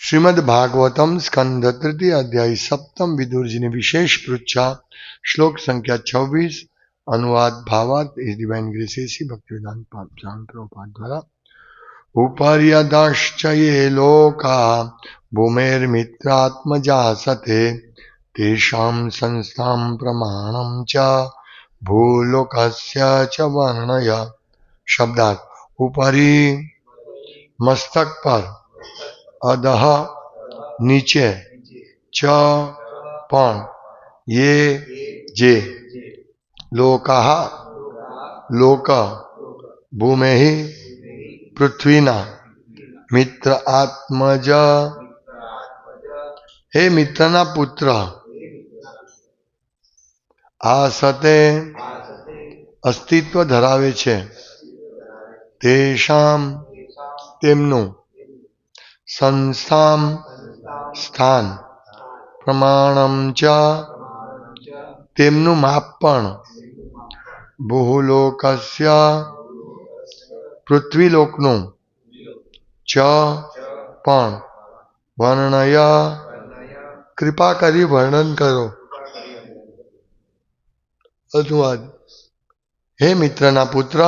श्रीमद् भागवतम स्कंद तृतीय अध्याय सप्तम विदुर जी ने विशेष पृच्छा श्लोक संख्या 26 अनुवाद भावार्थ इस डिवाइन ग्रेसेस भक्तिवेदांत स्वामी प्रभुपाद द्वारा उपर्यदश्च ये लोका भूमेर्मित्रात्मजा सते तेषां संस्थां प्रमाणं च भूलोकस्य च वर्णय। शब्दार्थ ऊपरी मस्तक पर, अधः नीचे, च पण ये जे लोकाः लोक भूमे ही पृथ्वीना मित्र आत्मज हे मित्रना पुत्र आसते अस्तित्व धरावे छे तेषां तेमनु संस्थां स्थान प्रमाणम च तेमनु मापण बहुलोकस्य पृथ्वीलोकनु च पण वर्णय कृपा करी वर्णन करो। अनुवाद हे मित्रना पुत्र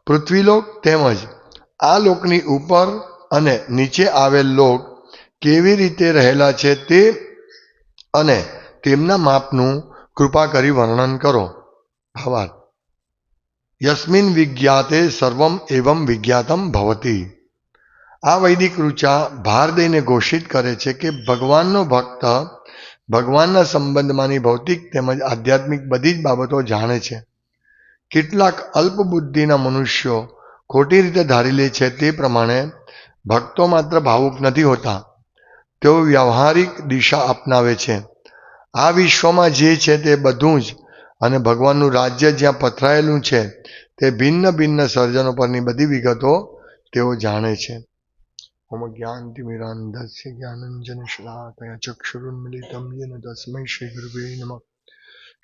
पृथ्वीलोक તેમજ આ લોકની ઉપર અને નીચે આવેલ લોક કેવી રીતે રહેલા છે તે અને તેમના માપનું કૃપા કરી વર્ણન કરો। ભાવાર્થ યસ્મિન વિજ્ઞાતે સર્વમ એવમ વિજ્ઞાતમ ભવતિ। આ વૈદિક ઋચા ભાર દઈને ઘોષિત કરે છે કે ભગવાનનો ભક્ત ભગવાનના સંબંધમાંની ભૌતિક તેમજ આધ્યાત્મિક બધી જ બાબતો જાણે છે। કેટલાક અલ્પ બુદ્ધિના મનુષ્યો ખોટી રીતે ધારી લે છે તે પ્રમાણે ભક્તો માત્ર ભાવુક નથી હોતા, તેઓ વ્યવહારિક દિશા અપનાવે છે। આ વિશ્વમાં જે છે તે બધું જ અને ભગવાનનું રાજ્ય જ્યાં પથરાયેલું છે તે ભિન્ન ભિન્ન સર્જનો પરની બધી વિગતો તેઓ જાણે છે। ઓમ જ્ઞાનતિમિરાન્ધસ્ય જ્ઞાનંજન શલાકયા ચક્ષુરુન્મિલિતમ યેન તસ્मै શ્રી ગુરુવે નમઃ।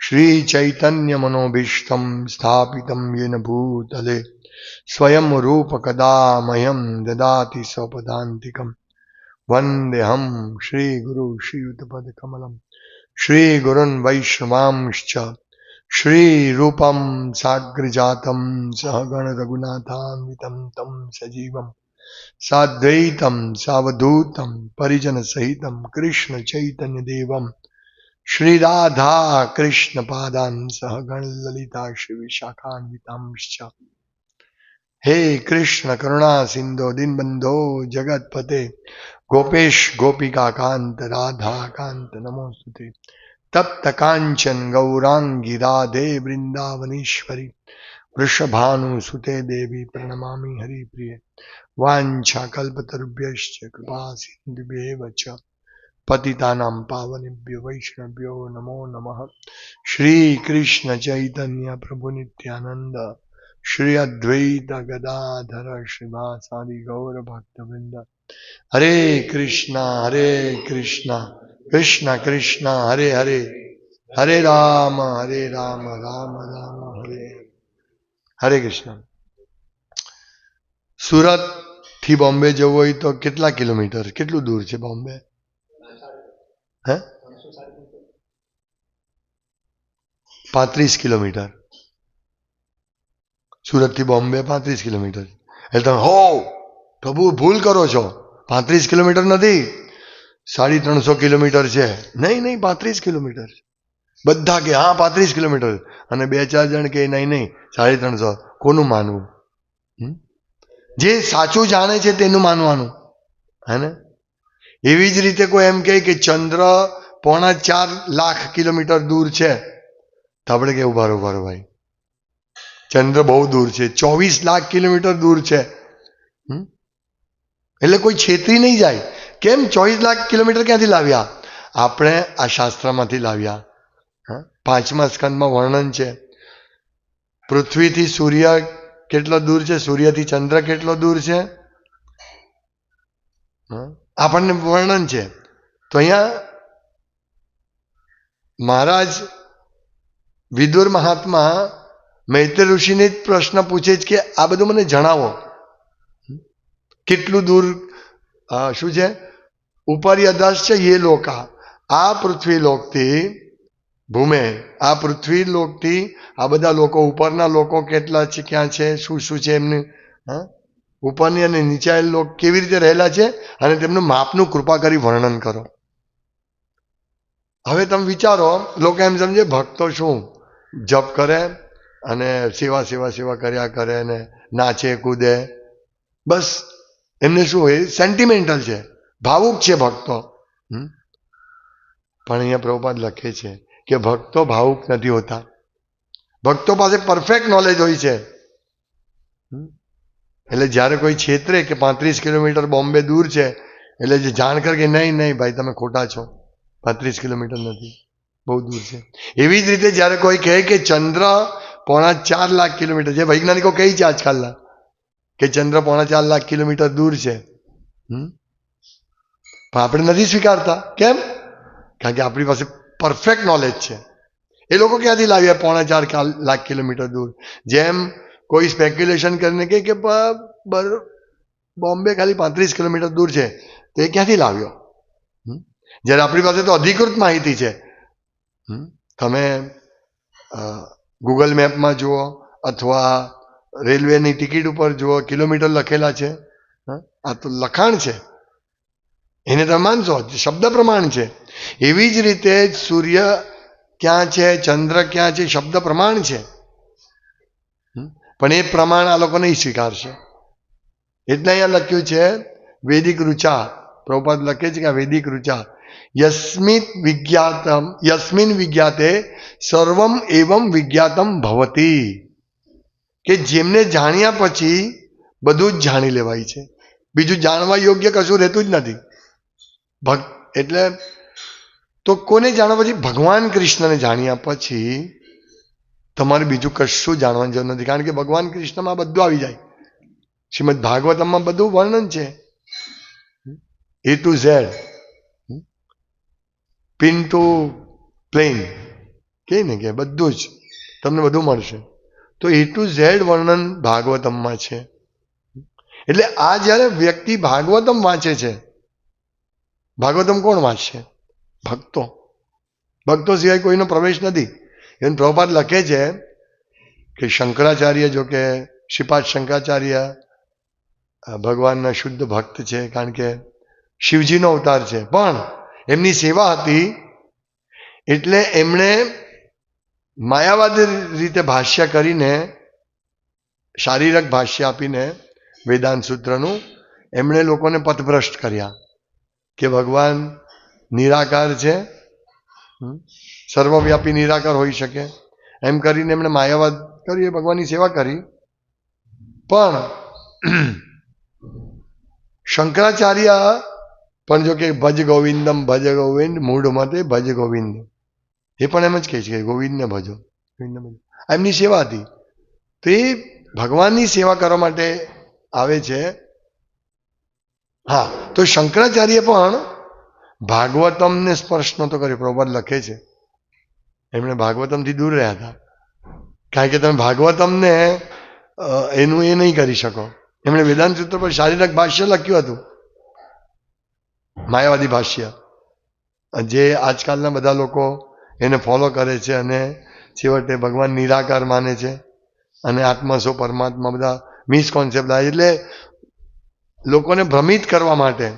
श्री चैतन्य मनोभीष्टं स्थापितं येन भूतले स्वयं रूप कदा मह्यं ददाति स्वपदान्तिकं वन्देऽहं श्री गुरु श्रीयुतपदकमलं श्री गुरुन् वैष्णवांश्च श्री रूपं साग्रजातं सहगण रघुनाथान्वितं तं सजीवं साद्वैतं सावधूतं परिजन सहितं कृष्ण चैतन्य देवं श्री राधा कृष्ण पादान् सहगण ललिता श्री विशाखान्वितांश्च। हे कृष्ण करुणा सिंधो दीनबंधो जगतपते गोपेश गोपिका कांत राधा कांत नमोस्तुते। तप्त कांचन गौरांगी राधे वृंदावनेश्वरी वृषभानुसुते देवी प्रणमामि हरिप्रिये। वाञ्छा कल्पतरुभ्यश्च कृपा सिन्धुभ्येव च पतितानां पावनेभ्यो वैष्णवेभ्यो नमो नमः। श्री कृष्ण चैतन्य प्रभु नित्यानंद श्री अद्वैत गदाधर श्रीवासादि गौर भक्तवृंद। हरे कृष्णा कृष्ण कृष्ण हरे हरे, हरे राम राम राम हरे हरे कृष्ण। सूरत थी बॉम्बे जवुं होय तो केटला किलोमीटर केटलुं दूर छे बॉम्बे? है 35 किलोमीटर। सूरत थी बॉम्बे 35 किलोमीटर। એટલે તમે હો પ્રભુ ભૂલ કરો છો, 35 કિલોમીટર નથી, 350 કિલોમીટર છે। નહીં 35 કિલોમીટર। બધા કે હા 35 કિલોમીટર અને બે ચાર જણ કે નહીં 350। કોનું માનવું? જે સાચું જાણે છે તેનું માનવાનું, હે ને? એવી જ રીતે કોઈ એમ કહે કે ચંદ્ર 4.5 લાખ કિલોમીટર દૂર છે તો આપણે કે ઉભા રહો ભાઈ, ચંદ્ર બહુ દૂર છે, 24 લાખ કિલોમીટર દૂર છે। એટલે કોઈ છેતરી નહીં જાય। કેમ 24 લાખ કિલોમીટર ક્યાંથી લાવ્યા? આપણે આ શાસ્ત્રમાંથી લાવ્યા। 5મા સ્કંદમાં વર્ણન છે પૃથ્વીથી સૂર્ય કેટલો દૂર છે, સૂર્યથી ચંદ્ર કેટલો દૂર છે, આપણને વર્ણન છે। તો અહીંયા મહારાજ વિદુર મહાત્મા મૈત્રેય ઋષિને પ્રશ્ન પૂછે છે કે આ બધું મને જણાવો, કેટલું દૂર શું છે, ઉપર અધશ છે ये लोका, આ પૃથ્વી લોકથી ભૂમે, આ પૃથ્વી લોકથી આ બધા લોકો, ઉપરના લોકો કેટલા છે, ક્યાં છે, શું શું છે એમને, હા, ઉપરની અને નીચા લોકો કેવી રીતે રહેલા છે, અને તેમનું માપનું કૃપા કરી વર્ણન કરો. હવે તમે વિચારો, લોકો એમ સમજે ભક્તો શું જપ કરે અને સેવા સેવા સેવા કર્યા કરે અને નાચે કૂદે, બસ એમને શું હોય, સેન્ટિમેન્ટલ છે, ભાવુક છે ભક્તો. પણ અહીંયા પ્રભુપાદ લખે છે કે ભક્તો ભાવુક નથી હોતા, ભક્તો પાસે પરફેક્ટ નોલેજ હોય છે. એટલે જ્યારે કોઈ છેતરે કે 35 કિલોમીટર બોમ્બે દૂર છે, એટલે જે જાણ કરે કે નહીં નહીં ભાઈ તમે ખોટા છો, 35 કિલોમીટર નથી, બહુ દૂર છે. એવી જ રીતે જ્યારે કોઈ કહે કે ચંદ્ર 4.5 લાખ કિલોમીટર, જે વૈજ્ઞાનિકો કહે છે આજકાલના કે ચંદ્ર 4.5 લાખ કિલોમીટર દૂર છે, પણ આપણે નથી સ્વીકારતા. કેમ? કારણ કે આપણી પાસે પરફેક્ટ નોલેજ છે. એ લોકો ક્યાંથી લાવ્યા 4.5 લાખ કિલોમીટર દૂર? જેમ કોઈ સ્પેક્યુલેશન કરીને કહે કે બોમ્બે ખાલી 35 કિલોમીટર દૂર છે, તો એ ક્યાંથી લાવ્યો? જ્યારે આપણી પાસે તો અધિકૃત માહિતી છે. તમે ગૂગલ મેપમાં જુઓ અથવા રેલવેની ટિકિટ ઉપર જુઓ, કિલોમીટર લખેલા છે. આ તો લખાણ છે, એને તમે માનશો, શબ્દ પ્રમાણ છે. એવી જ રીતે સૂર્ય ક્યાં છે, ચંદ્ર ક્યાં છે, શબ્દ પ્રમાણ છે. પણ એ પ્રમાણ આ લોકો નહીં સ્વીકારશે. એટલે અહીંયા લખ્યું છે વૈદિક ઋચા, પ્રભુપાદ લખે છે કે વૈદિક ઋચા યસ્મિન વિજ્ઞાતે સર્વમ એવમ વિજ્ઞાતમ ભવતી, કે જેમને જાણ્યા પછી બધું જ જાણી લેવાય છે, બીજું જાણવા યોગ્ય કશું રહેતું જ નથી. એટલે તો કોને જાણવા પછી? ભગવાન કૃષ્ણને જાણ્યા પછી તમારે બીજું કશું જાણવાની જરૂર નથી, કારણ કે ભગવાન કૃષ્ણમાં બધું આવી જાય. શ્રીમદ ભાગવતમમાં બધું વર્ણન છે, A to Z, pin to plane, કે ને કે બધું જ તમને બધું મળશે. તો A to Z વર્ણન ભાગવતમમાં છે. એટલે આ જ્યારે વ્યક્તિ ભાગવતમ વાંચે છે, ભાગવતમ કોણ વાંચશે? ભક્તો. ભક્તો સિવાય કોઈનો પ્રવેશ નથી. એમ પ્રભુપાદ લખે છે કે શંકરાચાર્ય, જો કે શ્રીપાદ શંકરાચાર્ય ભગવાનના શુદ્ધ ભક્ત છે, કારણ કે શિવજીનો અવતાર છે, પણ એમની સેવા હતી એટલે એમણે માયાવાદી રીતે ભાષ્ય કરીને, શારીરક ભાષ્ય આપીને વેદાંત સૂત્રનું, એમણે લોકોને પથભ્રષ્ટ કર્યા કે ભગવાન નિરાકાર છે, સર્વવ્યાપી નિરાકાર હોઈ શકે, એમ કરીને એમણે માયાવાદ કરી, ભગવાનની સેવા કરી. પણ શંકરાચાર્ય પણ જો કે ભજ ગોવિંદમ ભજ ગોવિંદ મૂળ મતે ભજ ગોવિંદ, એ પણ એમ જ કહે છે કે ગોવિંદને ભજો, ગોવિંદને ભજો. એમની સેવા હતી. તો એ ભગવાનની સેવા કરવા માટે આવે છે. હા, તો શંકરાચાર્ય પણ ભાગવતમને સ્પર્શ નહોતો કર્યો. પ્રભુપાદ લખે છે એમણે ભાગવતમથી દૂર રહ્યા હતા, કારણ કે તમે ભાગવતમને એનું એ નહીં કરી શકો. એમણે વેદાંત સૂત્ર પર શારીરક ભાષ્ય લખ્યું હતું, માયાવાદી ભાષ્ય, જે આજકાલના બધા લોકો એને ફોલો કરે છે અને છેવટે ભગવાન નિરાકાર માને છે અને આત્મા સો પરમાત્મા, બધા મિસકોન્સેપ્ટ આવે. એટલે લોકોને ભ્રમિત કરવા માટે,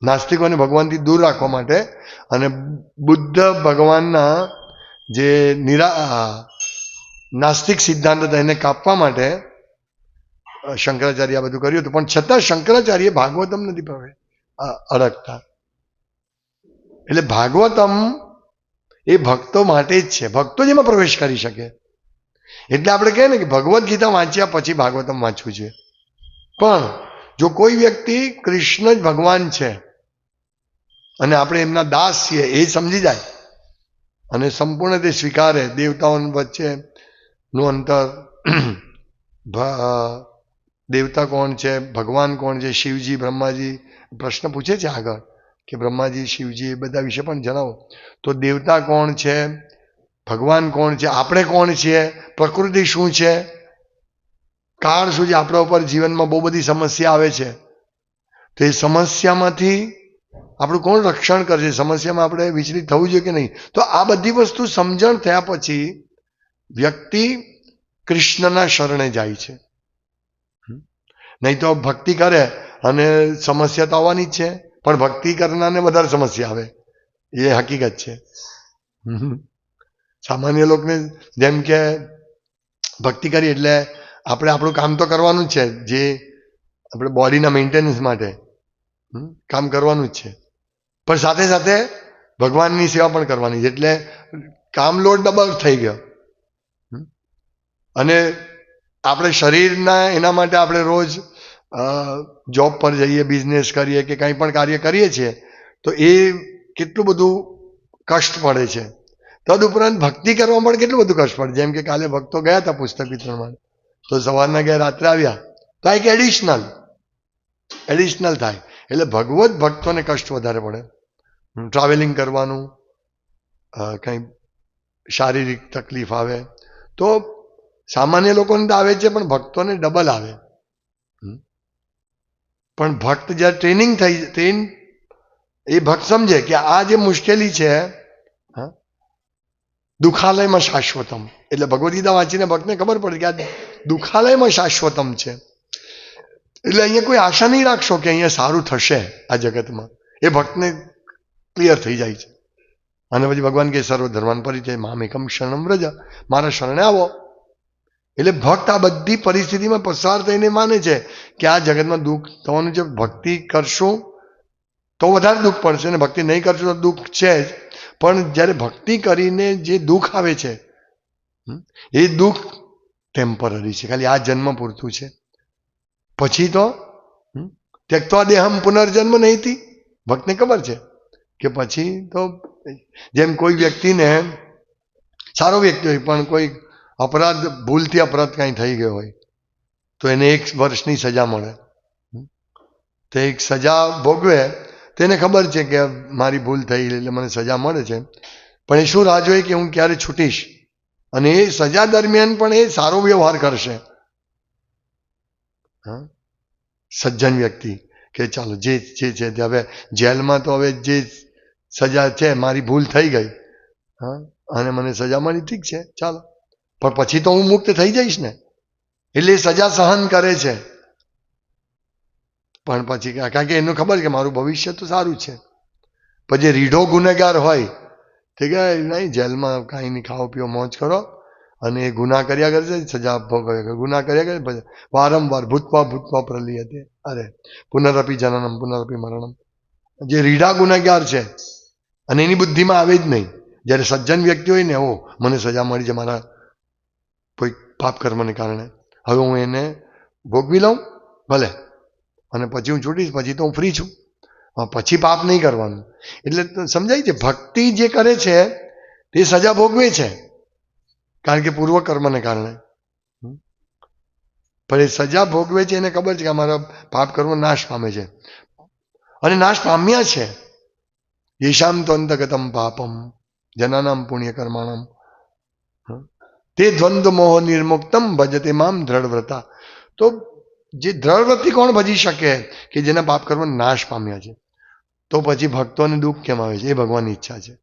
નાસ્તિકોને ભગવાનથી દૂર રાખવા માટે અને બુદ્ધ ભગવાનના જે નાસ્તિક સિદ્ધાંત હતા એને કાપવા માટે શંકરાચાર્ય આ બધું કર્યું હતું. પણ છતાં શંકરાચાર્ય ભાગવતમ નથી અડકતા. એટલે ભાગવતમ એ ભક્તો માટે જ છે, ભક્તો જ એમાં પ્રવેશ કરી શકે. એટલે આપણે કહીએ ને કે ભગવદ્ ગીતા વાંચ્યા પછી ભાગવતમ વાંચવું જોઈએ. પણ જો કોઈ વ્યક્તિ કૃષ્ણ જ ભગવાન છે અને આપણે એમના દાસ છીએ એ સમજી જાય અને સંપૂર્ણ તે સ્વીકારે, દેવતાઓ વચ્ચેનું અંતર, દેવતા કોણ છે, ભગવાન કોણ છે, શિવજી, બ્રહ્માજી, પ્રશ્ન પૂછે છે આગળ કે બ્રહ્માજી, શિવજી, એ બધા વિશે પણ જણાવો. તો દેવતા કોણ છે, ભગવાન કોણ છે, આપણે કોણ છીએ, પ્રકૃતિ શું છે, કાળ શું છે, આપણા ઉપર જીવનમાં બહુ બધી સમસ્યા આવે છે. તો એ સમસ્યામાંથી આપણું કોણ રક્ષણ કરશે, સમસ્યામાં આપણે વિચલિત થવું જોઈએ કે નહીં. તો આ બધી વસ્તુ સમજણ થયા પછી વ્યક્તિ કૃષ્ણના શરણે જાય છે. નહીં તો ભક્તિ કરે અને સમસ્યા તો આવવાની જ છે, પણ ભક્તિ કરનારને વધારે સમસ્યા આવે, એ હકીકત છે. સામાન્ય લોકોને જેમ કે ભક્તિ કરી એટલે આપણે આપણું કામ તો કરવાનું જ છે, જે આપણે બોડીના મેન્ટેનન્સ માટે કામ કરવાનું જ છે, પણ સાથે સાથે ભગવાનની સેવા પણ કરવાની છે. એટલે કામ લોડ ડબલ થઈ ગયો. અને આપણે શરીરના એના માટે આપણે રોજ જોબ પર જઈએ, બિઝનેસ કરીએ કે કંઈ પણ કાર્ય કરીએ છીએ, તો એ કેટલું બધું કષ્ટ પડે છે. તદુપરાંત ભક્તિ કરવામાં પણ કેટલું બધું કષ્ટ પડે. જેમ કે કાલે ભક્તો ગયા હતા પુસ્તક વિતરણમાં, તો સવારના ગયા, રાત્રે આવ્યા, તો આ એક એડિશનલ થાય. એટલે ભગવત ભક્તોને કષ્ટ વધારે પડે. ટ્રાવેલિંગ કરવાનું, કંઈ શારીરિક તકલીફ આવે તો સામાન્ય લોકોને તો આવે છે, પણ ભક્તોને ડબલ આવે. પણ ભક્ત જ્યારે ટ્રેન એ ભક્ત સમજે કે આ જે મુશ્કેલી છે દુઃખાલયમાં શાશ્વતમ, એટલે ભગવદ્ ગીતા વાંચીને ભક્તને ખબર પડે કે આ દુઃખાલયમાં શાશ્વતમ છે. એટલે અહીંયા કોઈ આશા નહીં રાખશો કે અહીંયા સારું થશે આ જગતમાં, એ ભક્તને ક્લિયર થઈ જાય છે. અને પછી ભગવાન કે સર્વ ધર્માન પરિચય મામ એકમ શરણમ વ્રજ, મારા શરણે આવો. એટલે ભક્ત આ બધી પરિસ્થિતિમાં પસાર થઈને માને છે કે આ જગતમાં દુઃખ થવાનું છે, ભક્તિ કરશું તો વધારે દુઃખ પડશે, અને ભક્તિ નહીં કરશું તો દુઃખ છે જ. પણ જ્યારે ભક્તિ કરીને જે દુઃખ આવે છે એ દુઃખ ટેમ્પરરી છે, ખાલી આ જન્મ પૂરતું છે. પછી તો ત્યક્ત્વા દેહમ પુનર્જન્મ નહીંતી, ભક્તને ખબર છે કે પછી તો જેમ કોઈ વ્યક્તિને સારો વ્યક્તિ હોય પણ કોઈ અપરાધ, ભૂલથી અપરાધ કાંઈ થઈ ગયો હોય તો એને 1 વર્ષની સજા મળે. તો એક સજા ભોગવે, તેને ખબર છે કે મારી ભૂલ થઈ એટલે મને સજા મળે છે, પણ એ શું રાહ જોઈએ કે હું ક્યારે છૂટીશ, અને એ સજા દરમિયાન પણ એ સારો વ્યવહાર કરશે. સજ્જન વ્યક્તિ કે ચાલો જે છે તે, હવે જેલમાં તો હવે જે સજા છે, મારી ભૂલ થઈ ગઈ અને મને સજા મળી, ઠીક છે ચાલો, પણ પછી તો હું મુક્ત થઈ જઈશ ને. એટલે એ સજા સહન કરે છે, પણ પછી કારણ કે એનું ખબર કે મારું ભવિષ્ય તો સારું છે. પછી રીઢો ગુનેગાર હોય ઠીક છે, નહીં જેલમાં કાંઈ નહીં, ખાઓ પીઓ મોજ કરો, અને એ ગુના કર્યા કરે છે, સજા ભોગવ્યા કરે, ગુના કર્યા કરે, પછી વારંવાર ભૂતવા પ્રલિયતે, અરે પુનરપી જનનમ પુનરપી મરણમ. જે રીઢા ગુનેગાર છે અને એની બુદ્ધિમાં આવે જ નહીં. જ્યારે સજ્જન વ્યક્તિ હોય ને, ઓ મને સજા મળી છે મારા કોઈ પાપ કર્મને કારણે, હવે હું એને ભોગવી લઉં ભલે, અને પછી હું છૂટીશ, પછી તો હું ફ્રી છું, પછી પાપ નહીં કરવાનું. એટલે સમજાય છે, ભક્તિ જે કરે છે તે સજા ભોગવે છે કારણ કે પૂર્વ કર્મને કારણે, પણ એ સજા ભોગવે છે એને ખબર છે કે અમારા પાપ કર્મ નાશ પામે છે, અને નાશ પામ્યા છે. યેશામ તો અંતગતમ પાપમ જનાનામ પુણ્ય કર્માણમ તે દ્વંદ્વ મોહ નિર્મુક્તમ ભજતે મામ દ્રઢવ્રતા. તો જે દ્રઢવ્રતિ કોણ ભજી શકે કે જેના પાપ કર્મ નાશ પામ્યા છે, તો પછી ભક્તોને દુઃખ કેમ આવે છે, એ ભગવાનની ઈચ્છા છે.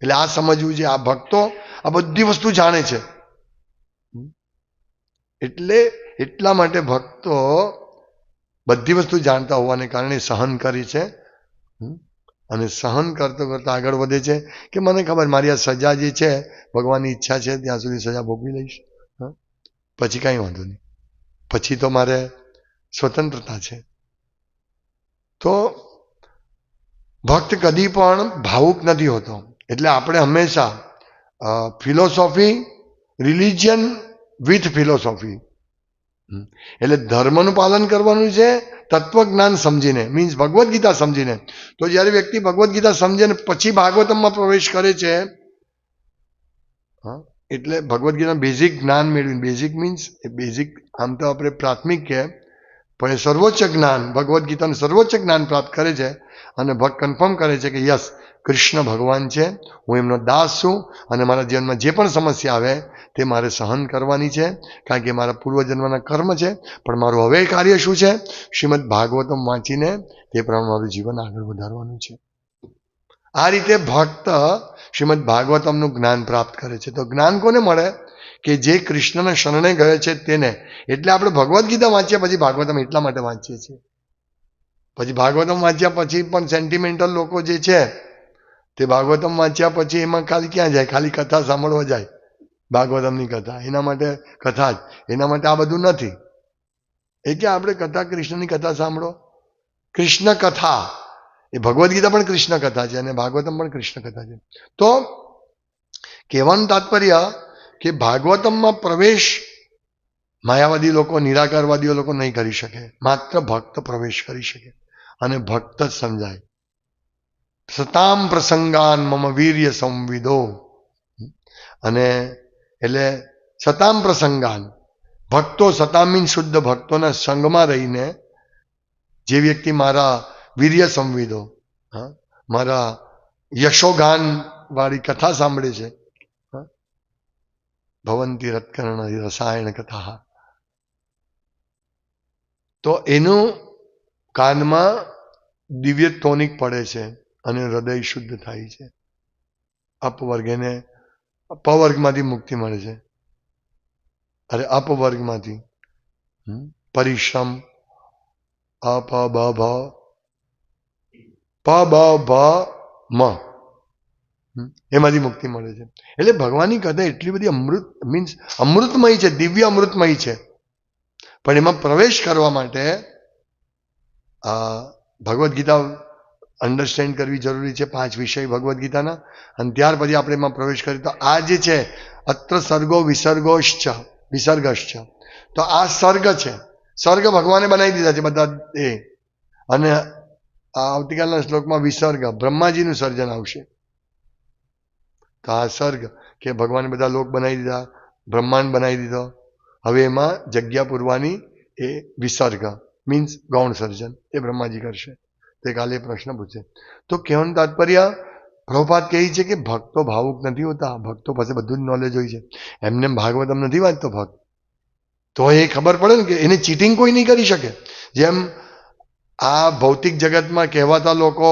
એટલે આ સમજવું છે, આ ભક્તો આ બધી વસ્તુ જાણે છે. એટલે એટલા માટે ભક્તો બધી વસ્તુ જાણતા હોવાને કારણે સહન કરી છે, અને સહન કરતો કરતા આગળ વધે છે કે મને ખબર મારી આ સજા જે છે ભગવાનની ઈચ્છા છે ત્યાં સુધી સજા ભોગવી લઈશ, પછી કાંઈ વાંધો નહીં, પછી તો મારે સ્વતંત્રતા છે. તો ભક્ત કદી પણ ભાવુક નથી હોતો. એટલે આપણે હંમેશા ફિલોસોફી, રિલિજિયન વિથ ફિલોસોફી, એટલે ધર્મનું પાલન કરવાનું છે તત્વજ્ઞાન સમજીને, મીન્સ ભગવદ્ ગીતા સમજીને. તો જ્યારે વ્યક્તિ ભગવદ્ ગીતા સમજે ને પછી ભાગવતમમાં પ્રવેશ કરે છે, એટલે ભગવદ્ ગીતા બેઝિક જ્ઞાન મેળવીને, બેઝિક મીન્સ એ બેઝિક આમ તો આપણે પ્રાથમિક કે, પણ એ સર્વોચ્ચ જ્ઞાન, ભગવદ્ ગીતાનું સર્વોચ્ચ જ્ઞાન પ્રાપ્ત કરે છે, અને ભક્ત કન્ફર્મ કરે છે કે યસ કૃષ્ણ ભગવાન છે, હું એમનો દાસ છું, અને મારા જીવનમાં જે પણ સમસ્યા આવે તે મારે સહન કરવાની છે, કારણ કે મારા પૂર્વજન્મના કર્મ છે. પણ મારું હવે કાર્ય શું છે, શ્રીમદ ભાગવતમ વાંચીને તે પ્રમાણે મારું જીવન આગળ વધારવાનું છે. આ રીતે ભક્ત શ્રીમદ ભાગવતમનું જ્ઞાન પ્રાપ્ત કરે છે. તો જ્ઞાન કોને મળે? કે જે કૃષ્ણના શરણે ગયો છે તેને. એટલે આપણે ભગવદ્ ગીતા વાંચ્યા પછી ભાગવતમ એટલા માટે વાંચીએ છીએ. પછી ભાગવતમ વાંચ્યા પછી પણ સેન્ટિમેન્ટલ લોકો જે છે તે ભાગવતમ વાંચ્યા પછી એમાં ખાલી ક્યાં જાય? ખાલી કથા સાંભળવા જાય, ભાગવતમની કથા. એના માટે કથા જ, એના માટે આ બધું નથી. એ કે આપણે કથા, કૃષ્ણની કથા સાંભળો. કૃષ્ણ કથા એ ભગવદ્ ગીતા પણ કૃષ્ણ કથા છે અને ભાગવતમ પણ કૃષ્ણ કથા છે. તો કહેવાનું તાત્પર્ય કે ભાગવતમમાં પ્રવેશ માયાવાદી લોકો, નિરાકારવાદીઓ લોકો નહીં કરી શકે. માત્ર ભક્ત પ્રવેશ કરી શકે અને ભક્ત જ સમજાય. સતામ પ્રસંગાન મમ વીર્ય સંવિદો. અને એટલે સતામ પ્રસંગાન, ભક્તો, સતામ મીન શુદ્ધ ભક્તોના સંગમાં રહીને જે વ્યક્તિ મારા વીર્ય સંવિદો, મારા યશોગાન વાળી કથા સાંભળે છે, ભવંતી રત્કર્ણ રસાયણ કથા, તો એનું કાનમાં દિવ્ય ટોનિક પડે છે અને હૃદય શુદ્ધ થાય છે. અપવર્ગ, એને પવર્ગમાંથી મુક્તિ મળે છે. અરે અપવર્ગમાંથી પરિશ્રમ, અપ બ ભ પ બ ભ મ, એમાંથી મુક્તિ મળે છે. એટલે ભગવાનની કથા એટલી બધી અમૃત, મીન્સ અમૃતમય છે, દિવ્ય અમૃતમય છે. પણ એમાં પ્રવેશ કરવા માટે ભગવદ્ ગીતા અન્ડરસ્ટેન્ડ કરવી જરૂરી છે, 5 વિષય ભગવદ્ ગીતાના. અને ત્યાર પછી આપણે એમાં પ્રવેશ કરીએ તો આ જે છે અત્ર સર્ગો વિસર્ગોશ્ચ વિસર્ગશ્ચ, તો આ સર્ગ છે. સર્ગ ભગવાને બનાવી દીધા છે બધા એ. અને આવતીકાલના શ્લોકમાં વિસર્ગ, બ્રહ્માજીનું સર્જન આવશે. તો આ સર્ગ કે ભગવાને બધા લોક બનાવી દીધા, બ્રહ્માંડ બનાવી દીધો. હવે એમાં જગ્યા પૂરવાની એ વિસર્ગ મીન્સ ગૌણ સર્જન, એ બ્રહ્માજી કરશે. તે કાલે પ્રશ્ન પૂછે. તો કહેવાનું તાત્પર્ય, પ્રભુપાદ કહે છે કે ભક્તો ભાવુક નથી હોતા, ભક્તો પાસે બધું જ નોલેજ હોય છે. એમને ભાગવતમ નથી વાંચતો ભક્ત, તો એ ખબર પડે ને કે એને ચીટિંગ કોઈ નહીં કરી શકે. જેમ આ ભૌતિક જગતમાં કહેવાતા લોકો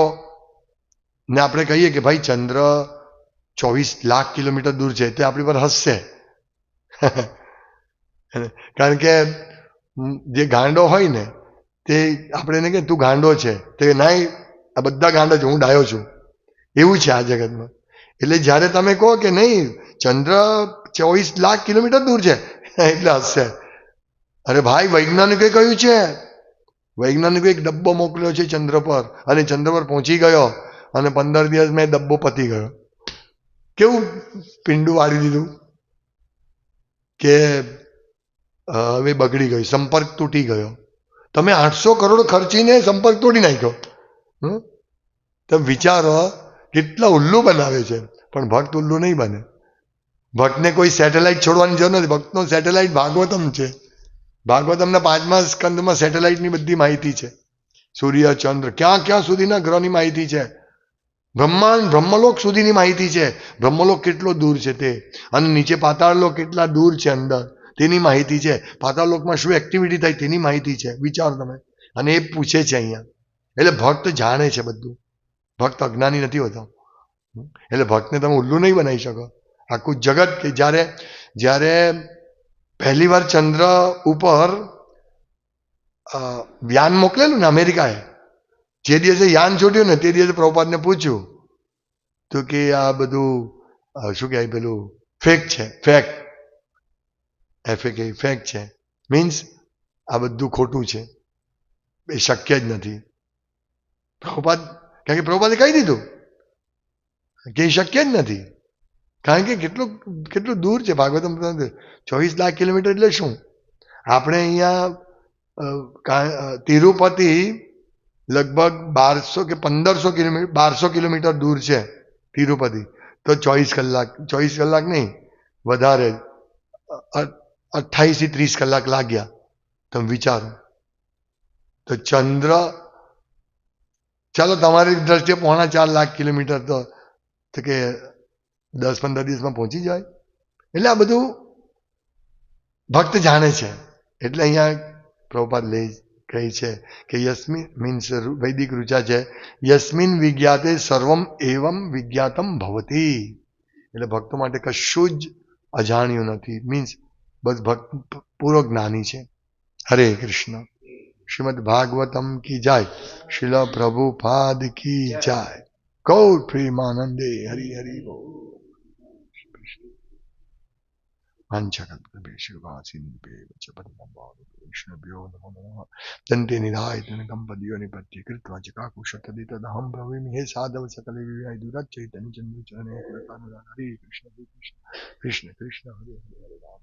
ને આપણે કહીએ કે ભાઈ ચંદ્ર 24 લાખ કિલોમીટર દૂર છે, તે આપણી પર હસશે. કારણ કે જે ગાંડો હોય ને તે આપણે એને કે તું ગાંડો છે, તે ના, આ બધા ગાંડો છે, હું ડાયો છું. એવું છે આ જગતમાં. એટલે જ્યારે તમે કહો કે નહીં ચંદ્ર 24 લાખ કિલોમીટર દૂર છે, એટલે હસશે. અરે ભાઈ, વૈજ્ઞાનિકે કહ્યું છે, વૈજ્ઞાનિકો એક ડબ્બો મોકલ્યો છે ચંદ્ર પર અને ચંદ્ર પર પહોંચી ગયો અને 15 દિવસમાં ડબ્બો પતી ગયો. કેવું પીંડું વાળી દીધું કે હવે બગડી ગયું, સંપર્ક તૂટી ગયો. તમે 800 કરોડ ખર્ચીને સંપર્ક તોડી નાખ્યો. તમે વિચારો કેટલા ઉલ્લુ બનાવે છે. પણ ભક્ત ઉલ્લુ નહીં બને. ભક્તને કોઈ સેટેલાઇટ છોડવાની જરૂર નથી. ભક્તનો સેટેલાઇટ ભાગવતમ છે. ભાગવતમના 5મા સ્કંદમાં સેટેલાઇટની બધી માહિતી છે. સૂર્ય, ચંદ્ર, ક્યાં ક્યાં સુધીના ગ્રહની માહિતી છે. બ્રહ્માંડ, બ્રહ્મલોક સુધીની માહિતી છે. બ્રહ્મલોક કેટલો દૂર છે તે, અને નીચે પાતાળલોક કેટલા દૂર છે અંદર, તેની માહિતી છે. પાતાળલોકમાં શું એક્ટિવિટી થાય તેની માહિતી છે. વિચારો તમે. અને એ પૂછે છે અહીંયા. એટલે ભક્ત જાણે છે બધું. ભક્ત અજ્ઞાની નથી હોતો. એટલે ભક્તને તમે ઉલ્લુ નહીં બનાવી શકો. આખું જગત કે જ્યારે પહેલી વાર ચંદ્ર ઉપર યાન મોકલેલું ને અમેરિકાએ, જે દિવસે યાન છોડ્યું ને તે દિવસે પ્રભુપાદને પૂછ્યું તો કે આ બધું શું કહેવાય, પેલું ફેક છે, ફેક, ફેક છે, મીન્સ આ બધું ખોટું છે, એ શક્ય જ નથી. પ્રભુપાદ, કારણ કે પ્રભુપાદે કહી દીધું કે એ શક્ય જ નથી. કારણ કે કેટલું દૂર છે ભાગવતમ. 24 લાખ કિલોમીટર એટલે શું? આપણે અહીંયા તિરુપતિ લગભગ 1200 કે 1500 કિલોમીટર, 1200 કિલોમીટર દૂર છે તિરુપતિ. તો 24 કલાક નહીં, વધારે 28 થી 30 કલાક લાગ્યા. તમે વિચારો. તો ચંદ્ર, ચાલો તમારી દ્રષ્ટિએ 4.5 લાખ કિલોમીટર, તો કે 10-15 દિવસમાં પહોંચી જાય. એટલે આ બધું ભક્ત જાણે છે. એટલે અહીંયા પ્રભુપાદ લે કહે છે કે યસ્મિન મીન્સ વૈદિક ઋચા છે, યસ્મિન વિજ્ઞાતે સર્વમ એવમ વિજ્ઞાતમ ભવતી. એટલે ભક્તો માટે કશું જ અજાણ્યું નથી, મીન્સ બસ ભક્ત પૂરો જ્ઞાની છે. હરે કૃષ્ણ. શ્રીમદ ભાગવતમ કી જાય, શિલ પ્રભુપાદ કી જાય. ગૌર પ્રેમાનંદે હરિ હરિ બોલ. वैष्णव्यो नमो नमः. दन्ते निधाय तनकम्पदियो निपत्य कृत्वा चकाकुशतदितदहं ब्रवीमि हे साधव सकले विवाय दुरच्चैतन्य चन्द्रचरणे हरे कृष्ण कृष्ण कृष्ण हरे हरे राम.